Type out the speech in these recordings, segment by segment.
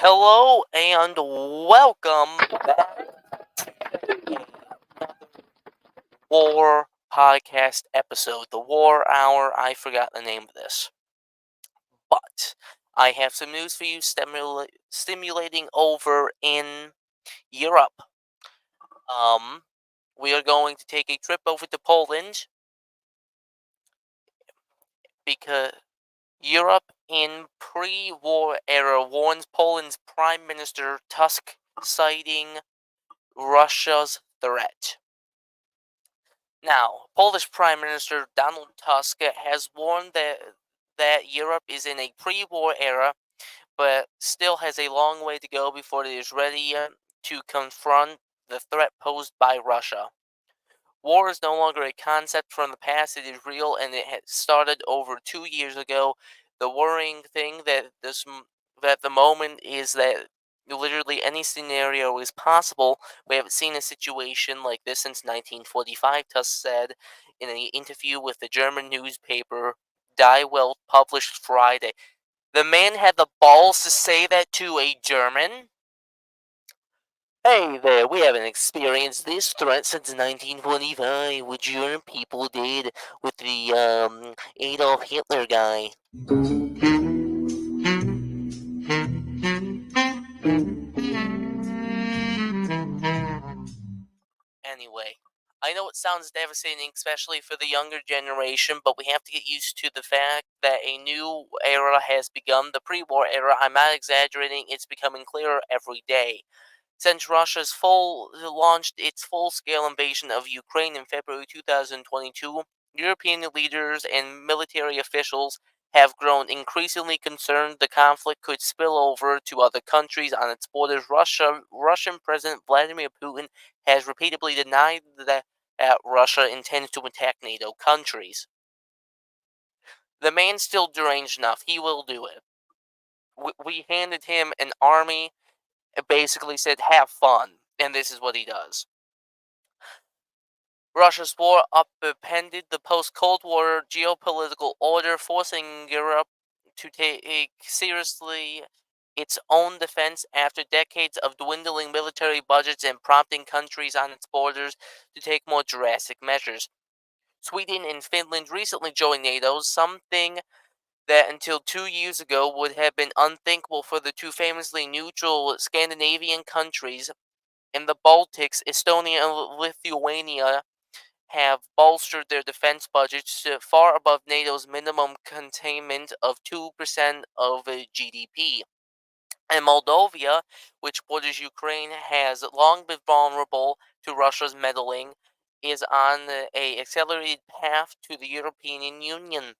Hello and welcome back to another War podcast episode. The War Hour. I forgot the name of this. But I have some news for you stimulating over in Europe. Um, we are going to take a trip over to Poland because Europe in pre-war era warns Poland's Prime Minister Tusk citing Russia's threat. Now, Polish Prime Minister Donald Tusk has warned that Europe is in a pre-war era, but still has a long way to go before it is ready to confront the threat posed by Russia. War is no longer a concept from the past, it is real, and it had started over 2 years ago. The worrying thing that the moment is that literally any scenario is possible. We haven't seen a situation like this since 1945, Tusk said in an interview with the German newspaper Die Welt published Friday. The man had the balls to say that to a German? Hey there, we haven't experienced this threat since 1945, what German people did with the, Adolf Hitler guy. Anyway, I know it sounds devastating, especially for the younger generation, but we have to get used to the fact that a new era has begun, the pre-war era. I'm not exaggerating, it's becoming clearer every day. Since Russia's launched its full-scale invasion of Ukraine in February 2022, European leaders and military officials have grown increasingly concerned the conflict could spill over to other countries on its borders. Russian President Vladimir Putin has repeatedly denied that Russia intends to attack NATO countries. The man's still deranged enough. He will do it. We handed him an army, basically said, have fun. And this is what he does. Russia's war upended the post-Cold War geopolitical order, forcing Europe to take seriously its own defense after decades of dwindling military budgets and prompting countries on its borders to take more drastic measures. Sweden and Finland recently joined NATO, something that until 2 years ago would have been unthinkable for the two famously neutral Scandinavian countries. In the Baltics, Estonia and Lithuania have bolstered their defense budgets to far above NATO's minimum containment of 2% of GDP. And Moldova, which borders Ukraine, has long been vulnerable to Russia's meddling, is on a accelerated path to the European Union.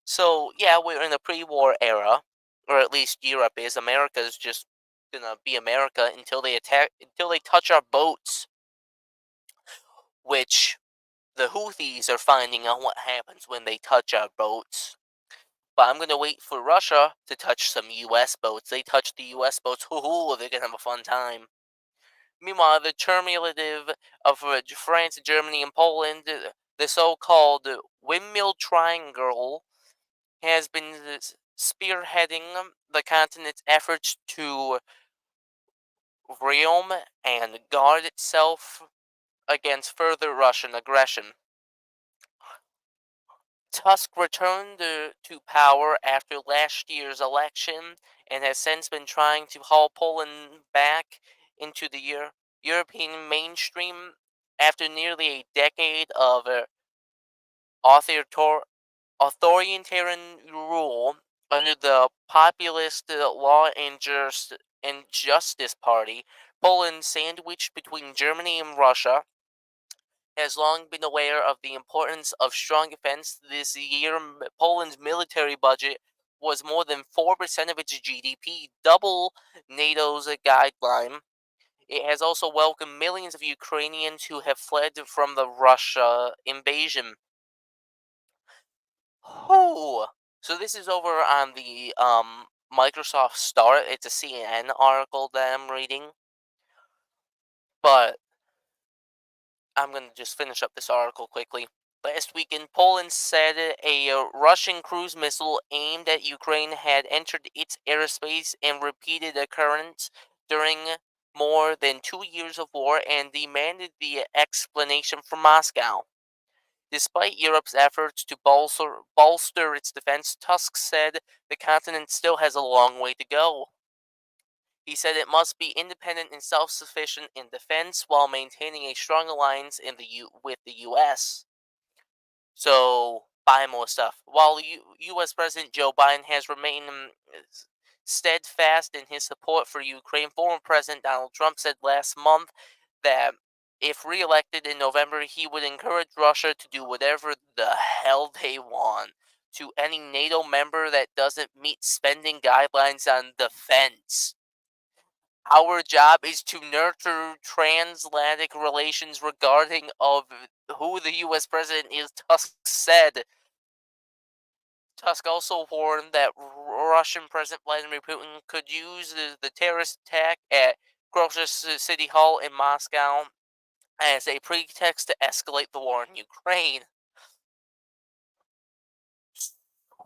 So, yeah, we're in a pre-war era, or at least Europe is. America is just gonna be America until they touch our boats, which the Houthis are finding out what happens when they touch our boats. But I'm gonna wait for Russia to touch some U.S. boats. They touch the U.S. boats, hoo-hoo, they're gonna have a fun time. Meanwhile, the turmoil of France, Germany, and Poland, the so-called Windmill Triangle, has been spearheading the continent's efforts to realm and guard itself against further Russian aggression. Tusk returned to power after last year's election and has since been trying to haul Poland back into the European mainstream after nearly a decade of authoritarian rule under the populist Law and Justice Party. Poland, sandwiched between Germany and Russia, has long been aware of the importance of strong defense. This year, Poland's military budget was more than 4% of its GDP, double NATO's guideline. It has also welcomed millions of Ukrainians who have fled from the Russia invasion. Oh, so this is over on the Microsoft Start. It's a CNN article that I'm reading, but I'm going to just finish up this article quickly. Last weekend, Poland said a Russian cruise missile aimed at Ukraine had entered its airspace and repeated occurrence during more than 2 years of war and demanded the explanation from Moscow. Despite Europe's efforts to bolster its defense, Tusk said the continent still has a long way to go. He said it must be independent and self-sufficient in defense while maintaining a strong alliance with the U.S. So, buy more stuff. While U.S. President Joe Biden has remained steadfast in his support for Ukraine, former President Donald Trump said last month that if reelected in November, he would encourage Russia to do whatever the hell they want to any NATO member that doesn't meet spending guidelines on defense. Our job is to nurture transatlantic relations regarding of who the U.S. president is, Tusk said. Tusk also warned that Russian President Vladimir Putin could use the terrorist attack at Grosvenor City Hall in Moscow as a pretext to escalate the war in Ukraine.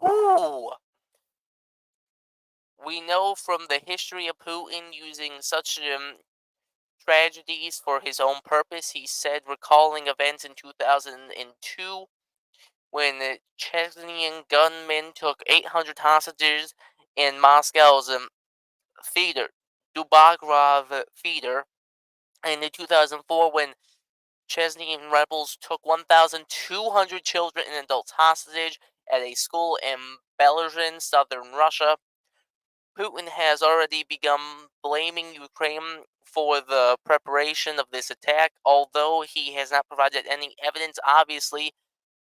Ooh. We know from the history of Putin using such tragedies for his own purpose, he said, recalling events in 2002 when Chechenian gunmen took 800 hostages in Moscow's theater, Dubagrov theater, and in 2004 when Chechenian rebels took 1,200 children and adults hostage at a school in Belgorod, southern Russia. Putin has already begun blaming Ukraine for the preparation of this attack, although he has not provided any evidence. Obviously,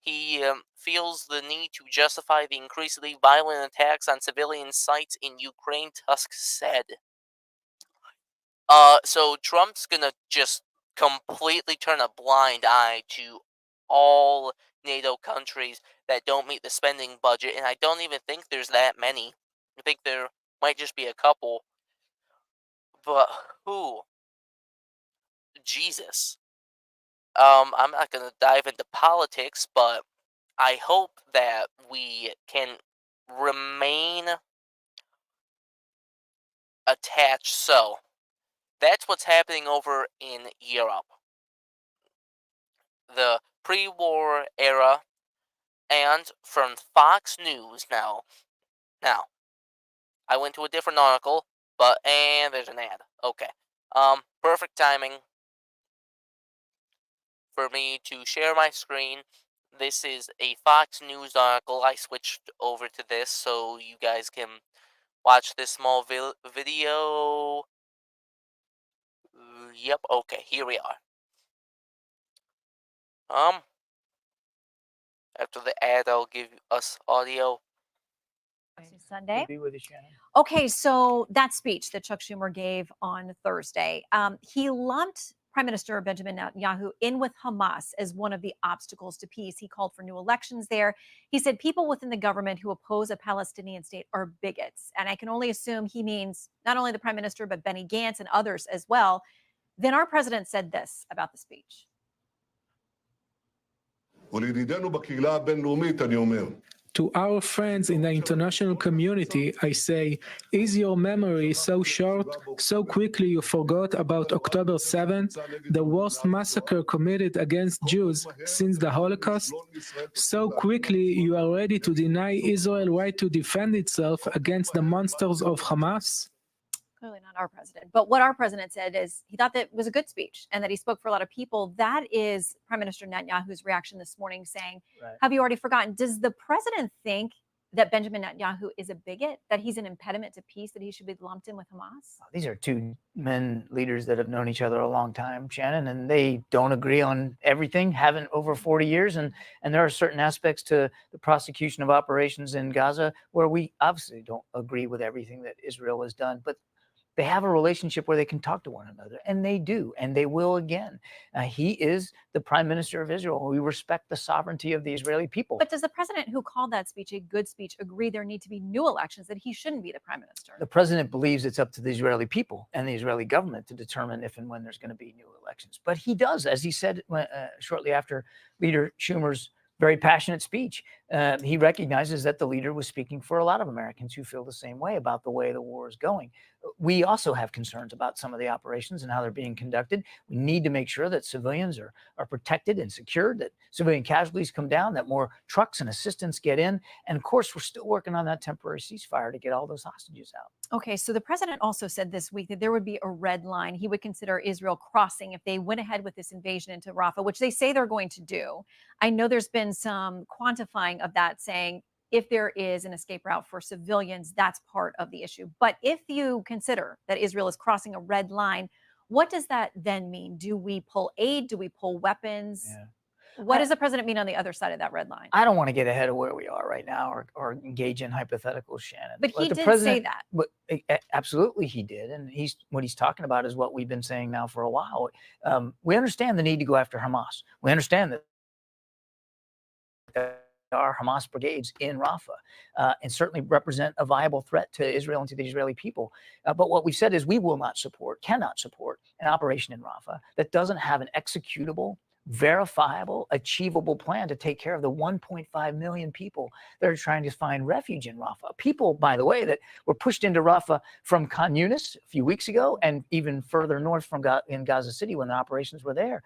he feels the need to justify the increasingly violent attacks on civilian sites in Ukraine, Tusk said. So Trump's gonna just completely turn a blind eye to all NATO countries that don't meet the spending budget, and I don't even think there's that many. I think there might just be a couple. But who? Jesus. I'm not gonna dive into politics, but I hope that we can remain attached. So, that's what's happening over in Europe. The pre-war era, and from Fox News now. Now, I went to a different article, and there's an ad. Okay. Perfect timing for me to share my screen. This is a Fox News article. I switched over to this so you guys can watch this small video. Yep, okay, here we are. After the ad, I'll give us audio. Sunday. Be with you, Shannon. Okay, so that speech that Chuck Schumer gave on Thursday, he lumped Prime Minister Benjamin Netanyahu in with Hamas as one of the obstacles to peace. He called for new elections there. He said people within the government who oppose a Palestinian state are bigots. And I can only assume he means not only the Prime Minister, but Benny Gantz and others as well. Then our president said this about the speech. To our friends in the international community, I say, is your memory so short, so quickly you forgot about October 7th, the worst massacre committed against Jews since the Holocaust? So quickly you are ready to deny Israel's right to defend itself against the monsters of Hamas? Clearly not our president. But what our president said is he thought that was a good speech and that he spoke for a lot of people. That is Prime Minister Netanyahu's reaction this morning saying, Right. have you already forgotten? Does the president think that Benjamin Netanyahu is a bigot, that he's an impediment to peace, that he should be lumped in with Hamas? These are two men leaders that have known each other a long time, Shannon, and they don't agree on everything, haven't over 40 years. And there are certain aspects to the prosecution of operations in Gaza where we obviously don't agree with everything that Israel has done. But they have a relationship where they can talk to one another, and they do, and they will again. He is the Prime Minister of Israel. We respect the sovereignty of the Israeli people. But does the president who called that speech a good speech agree there need to be new elections, that he shouldn't be the prime minister? The president believes it's up to the Israeli people and the Israeli government to determine if and when there's going to be new elections. But he does, as he said shortly after Leader Schumer's very passionate speech. He recognizes that the leader was speaking for a lot of Americans who feel the same way about the way the war is going. We also have concerns about some of the operations and how they're being conducted. We need to make sure that civilians are protected and secured, that civilian casualties come down, that more trucks and assistance get in. And of course, we're still working on that temporary ceasefire to get all those hostages out. Okay, so the president also said this week that there would be a red line he would consider Israel crossing if they went ahead with this invasion into Rafah, which they say they're going to do. I know there's been some quantifying of that, saying if there is an escape route for civilians, that's part of the issue. But if you consider that Israel is crossing a red line, what does that then mean? Do we pull aid? Do we pull weapons? Yeah. What does the president mean on the other side of that red line? I don't want to get ahead of where we are right now or engage in hypotheticals, Shannon. But he the did president, say that. But absolutely he did. And what he's talking about is what we've been saying now for a while. We understand the need to go after Hamas. We understand that there are Hamas brigades in Rafah and certainly represent a viable threat to Israel and to the Israeli people. But what we've said is we will not support, cannot support an operation in Rafah that doesn't have an executable, verifiable, achievable plan to take care of the 1.5 million people that are trying to find refuge in Rafah. People, by the way, that were pushed into Rafah from Khan Yunis a few weeks ago and even further north from in Gaza City when the operations were there.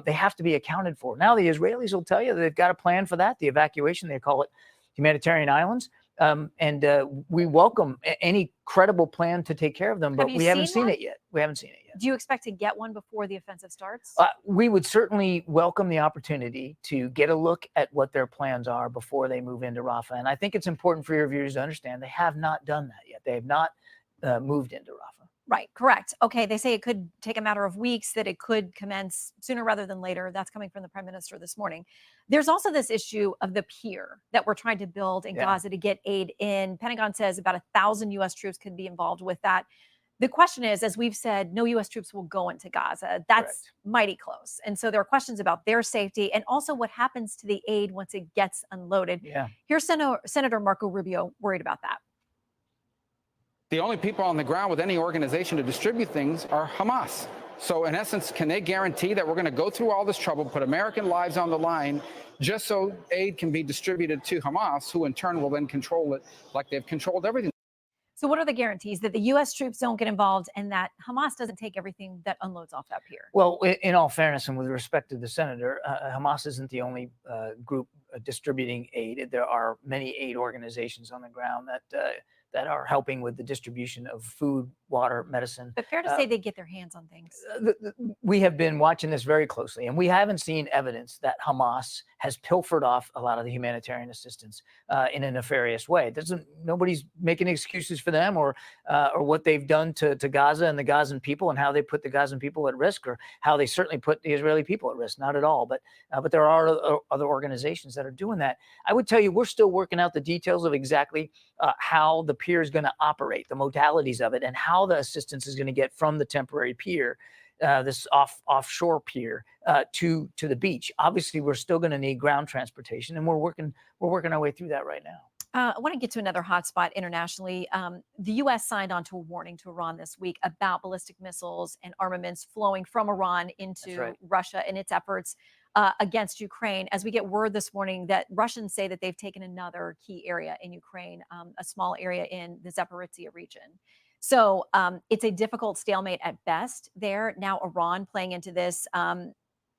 They have to be accounted for. Now, the Israelis will tell you they've got a plan for that, the evacuation. They call it humanitarian islands. We welcome any credible plan to take care of them, but we haven't seen it yet. We haven't seen it yet. Do you expect to get one before the offensive starts? We would certainly welcome the opportunity to get a look at what their plans are before they move into Rafah. And I think it's important for your viewers to understand they have not done that yet. They have not moved into Rafah. Right, correct. Okay, they say it could take a matter of weeks, that it could commence sooner rather than later. That's coming from the prime minister this morning. There's also this issue of the pier that we're trying to build in Gaza to get aid in. Pentagon says about 1,000 U.S. troops could be involved with that. The question is, as we've said, no U.S. troops will go into Gaza. That's mighty close. And so there are questions about their safety and also what happens to the aid once it gets unloaded. Yeah. Here's Senator Marco Rubio worried about that. The only people on the ground with any organization to distribute things are Hamas. So in essence, can they guarantee that we're going to go through all this trouble, put American lives on the line, just so aid can be distributed to Hamas, who in turn will then control it like they've controlled everything? So what are the guarantees that the U.S. troops don't get involved and that Hamas doesn't take everything that unloads off that pier? Well, in all fairness, and with respect to the senator, Hamas isn't the only group distributing aid. There are many aid organizations on the ground that are helping with the distribution of food, water, medicine. But fair to say they get their hands on things. We have been watching this very closely, and we haven't seen evidence that Hamas has pilfered off a lot of the humanitarian assistance in a nefarious way. Nobody's making excuses for them or what they've done to Gaza and the Gazan people and how they put the Gazan people at risk or how they certainly put the Israeli people at risk. Not at all. But there are other organizations that are doing that. I would tell you, we're still working out the details of exactly how the pier is going to operate, the modalities of it, and how the assistance is going to get from the temporary pier, this offshore pier, to the beach. Obviously, we're still going to need ground transportation, and we're working our way through that right now. I want to get to another hotspot internationally. The U.S. signed on to a warning to Iran this week about ballistic missiles and armaments flowing from Iran into Russia in its efforts against Ukraine. As we get word this morning that Russians say that they've taken another key area in Ukraine, a small area in the Zaporizhia region. So it's a difficult stalemate at best there. Now Iran playing into this.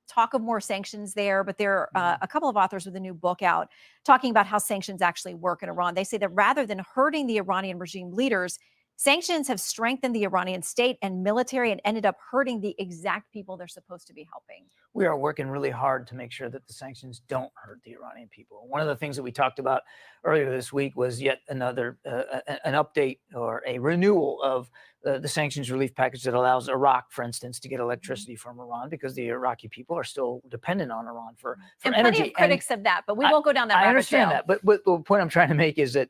Talk of more sanctions there, but there are a couple of authors with a new book out talking about how sanctions actually work in Iran. They say that rather than hurting the Iranian regime leaders, sanctions have strengthened the Iranian state and military and ended up hurting the exact people they're supposed to be helping. We are working really hard to make sure that the sanctions don't hurt the Iranian people. One of the things that we talked about earlier this week was yet another an update or a renewal of the sanctions relief package that allows Iraq, for instance, to get electricity from Iran because the Iraqi people are still dependent on Iran for and energy. Plenty of critics of that, but we won't go down that rabbit I understand trail. that, but the point I'm trying to make is that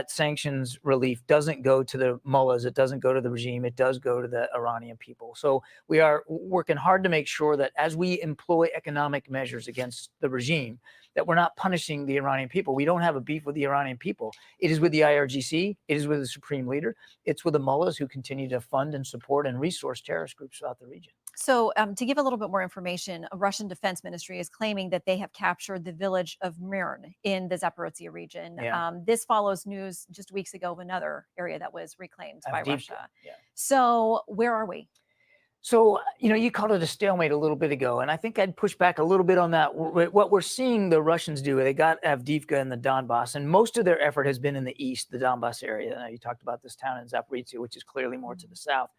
sanctions relief doesn't go to the mullahs, it doesn't go to the regime, it does go to the Iranian people. So we are working hard to make sure that as we employ economic measures against the regime, that we're not punishing the Iranian people. We don't have a beef with the Iranian people. It is with the IRGC, it is with the supreme leader, it's with the mullahs who continue to fund and support and resource terrorist groups throughout the region. So, to give a little bit more information, a Russian Defense Ministry is claiming that they have captured the village of Mirn in the Zaporozhye region. Yeah. This follows news just weeks ago of another area that was reclaimed by Avdiivka, Russia. yeah. So, where are we? So, you called it a stalemate a little bit ago, and I think I'd push back a little bit on that. What we're seeing the Russians do, they got Avdiivka in the Donbass, and most of their effort has been in the east, the Donbass area. Now, you talked about this town in Zaporizhia, which is clearly more to the south.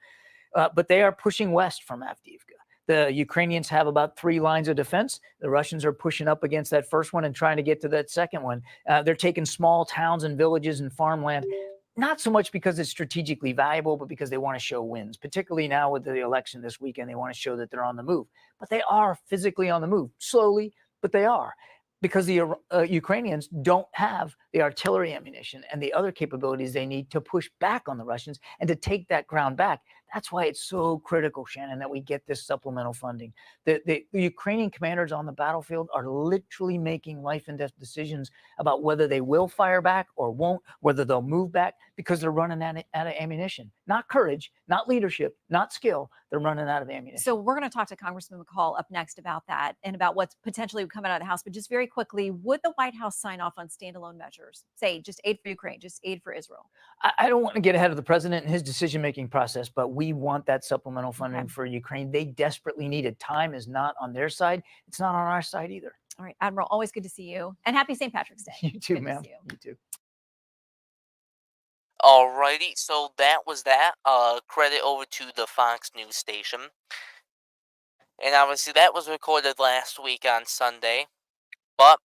But they are pushing west from Avdiivka. The Ukrainians have about 3 lines of defense. The Russians are pushing up against that first one and trying to get to that second one. They're taking small towns and villages and farmland, not so much because it's strategically valuable, but because they want to show wins, particularly now with the election this weekend. They want to show that they're on the move. But they are physically on the move, slowly, but they are. Because the Ukrainians don't have the artillery ammunition and the other capabilities they need to push back on the Russians and to take that ground back. That's why it's so critical, Shannon, that we get this supplemental funding. The Ukrainian commanders on the battlefield are literally making life and death decisions about whether they will fire back or won't, whether they'll move back, because they're running out of ammunition. Not courage, not leadership, not skill. They're running out of ammunition. So, we're going to talk to Congressman McCall up next about that and about what's potentially coming out of the House. But just very quickly, would the White House sign off on standalone measures? Say, just aid for Ukraine, just aid for Israel? I don't want to get ahead of the president and his decision-making process, but we want that supplemental funding for Ukraine. They desperately need it. Time is not on their side. It's not on our side either. All right, Admiral, always good to see you. And happy St. Patrick's Day. You too, Good to ma'am. see you. You too. Alrighty, so that was that. Credit over to the Fox News station. And obviously that was recorded last week on Sunday, but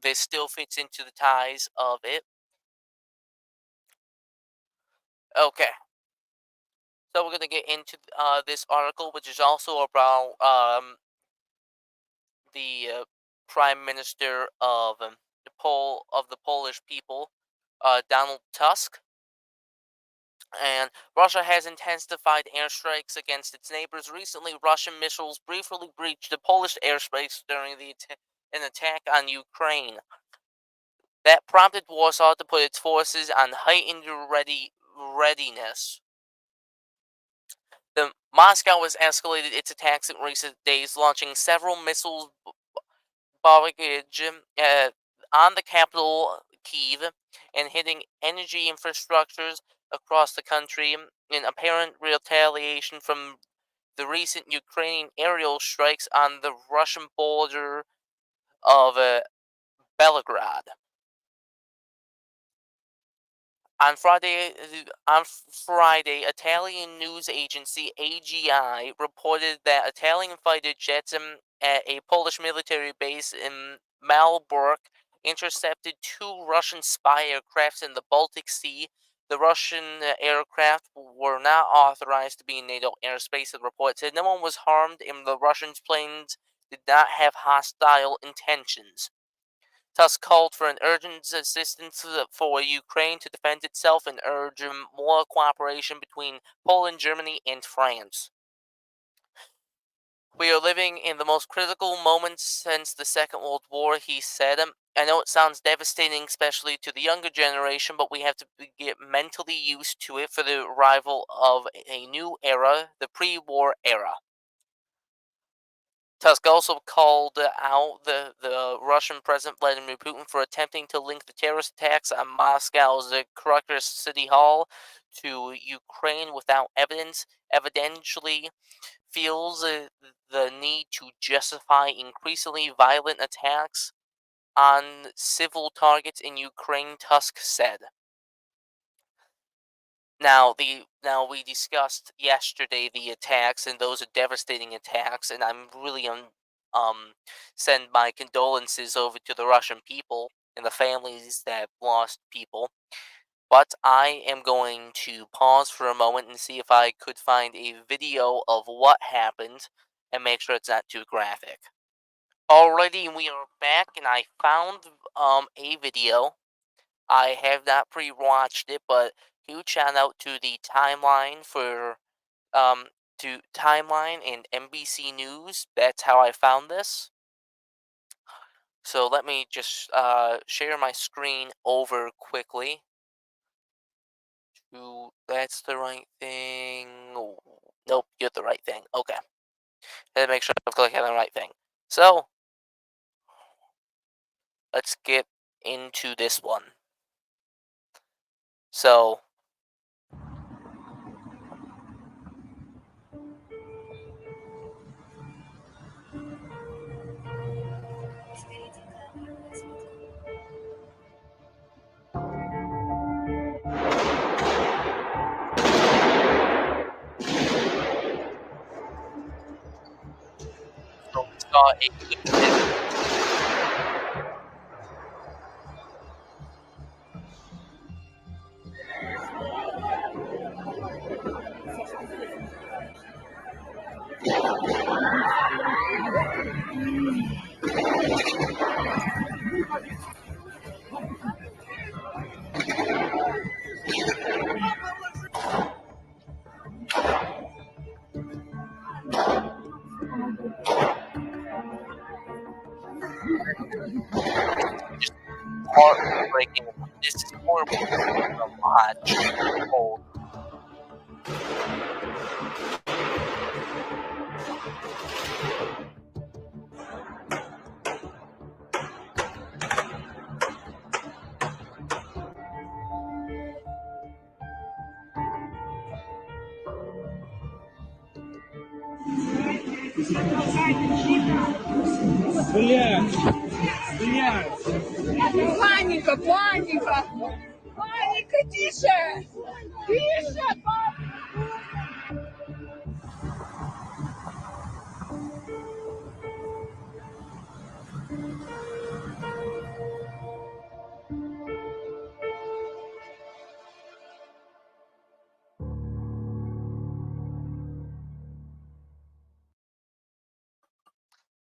this still fits into the ties of it. Okay. So we're going to get into this article, which is also about the Prime Minister of the Polish people, Donald Tusk. And Russia has intensified airstrikes against its neighbors. Recently, Russian missiles briefly breached the Polish airspace during an attack on Ukraine. That prompted Warsaw to put its forces on heightened readiness. Moscow has escalated its attacks in recent days, launching several missile barrage on the capital, Kyiv, and hitting energy infrastructures across the country in apparent retaliation from the recent Ukrainian aerial strikes on the Russian border of Belgrade. On Friday, Italian news agency AGI reported that Italian fighter jets at a Polish military base in Malbork intercepted 2 Russian spy aircraft in the Baltic Sea. The Russian aircraft were not authorized to be in NATO airspace, the report said. No one was harmed, and the Russian planes did not have hostile intentions. Tusk called for an urgent assistance for Ukraine to defend itself and urged more cooperation between Poland, Germany, and France. We are living in the most critical moments since the Second World War, he said. I know it sounds devastating, especially to the younger generation, but we have to get mentally used to it for the arrival of a new era, the pre-war era. Tusk also called out the Russian President Vladimir Putin for attempting to link the terrorist attacks on Moscow's Kharkiv City Hall to Ukraine without evidence, evidently feels the need to justify increasingly violent attacks on civil targets in Ukraine, Tusk said. Now we discussed yesterday the attacks, and those are devastating attacks, and I'm really send my condolences over to the Russian people and the families that lost people. But I am going to pause for a moment and see if I could find a video of what happened and make sure it's not too graphic. Alrighty, we are back, and I found a video. I have not pre-watched it, but huge shout out to the timeline to Timeline and NBC News. That's how I found this. So let me just share my screen over quickly. That's the right thing. Nope, you're the right thing. Okay. Gotta make sure I'm clicking on the right thing. So, let's get into this one. So, we saw a quick heartbreaking. This is horrible to watch. Oh, Паника, паника! Паника, тише! Тише!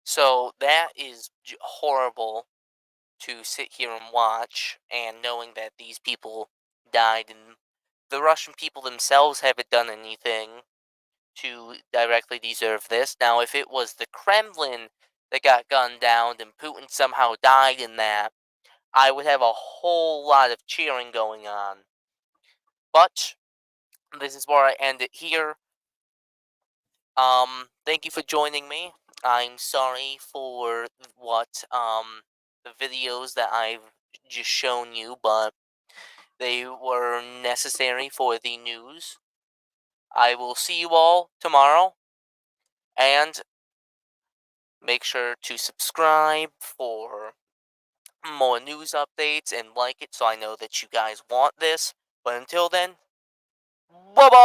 So that is horrible to sit here and watch, and knowing that these people died, and the Russian people themselves haven't done anything to directly deserve this. Now, if it was the Kremlin that got gunned down and Putin somehow died in that, I would have a whole lot of cheering going on. But this is where I end it here. Thank you for joining me. I'm sorry for what the videos that I've just shown you, but they were necessary for the news. I will see you all tomorrow, and make sure to subscribe for more news updates and like it so I know that you guys want this. But until then, bye bye!